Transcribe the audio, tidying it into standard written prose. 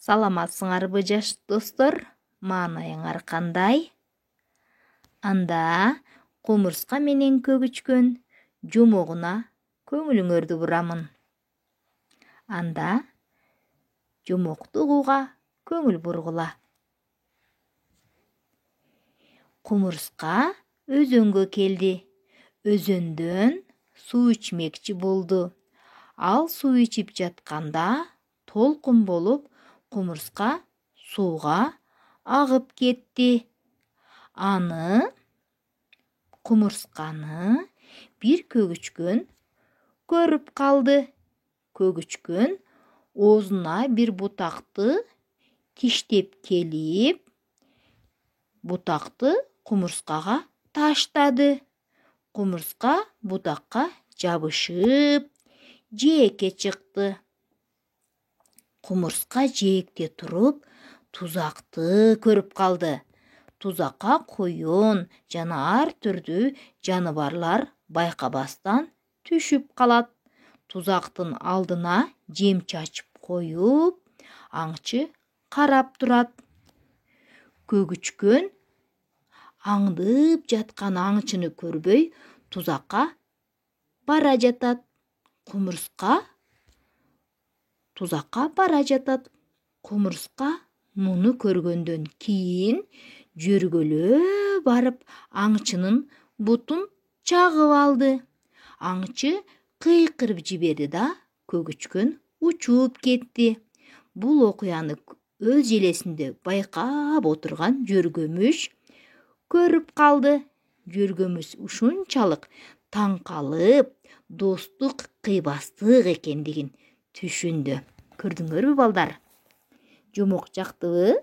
Саламатсыңарбы жаш достор, маанайыңар кандай? Анда кумурска менен көгүчкөн жумогуна көңүлүңөрдү бурамын. Анда жумокту угууга көңүл бургула. Кумурска өзөнгө келди. Өзөндөн суу ичмекчи болду. Ал суу ичип жатканда толкун болуп кумурска сууга агып кетти. Кумурсканы бир көгүчкөн көрүп калды. Көгүчкөн оозуна бир бутакты тиштеп келип, бутакты кумурскага таштады. Кумурска бутакка жабышып, жээкке чыкты. Кумурска жээкте туруп, тузакты көрүп калды. Тузакка коюн жана ар түрдүү жаныбарлар байкабастан түшүп калат. Тузактын алдына жем чачып коюп, аңчы карап турат. Көгүчкөн аңдып жаткан аңчыны көрбөй тузакка бара жатат. Кумурска тузакка бара жатат. Кумурска муну көргөндөн кийин жөргөлөө барып аңчынын бутун чагып алды. Аңчы кыйкырып жиберди да көгүчкөн учуп кетти. Бул окуяны өз элесинде байкап отурган жөргөмүш көрүп калды. Жөргөмүш ушунчалык таң калып, достук кыйбастык экендигин түшүндү. Көрдүңөрбү балдар? Жумок жактыбы?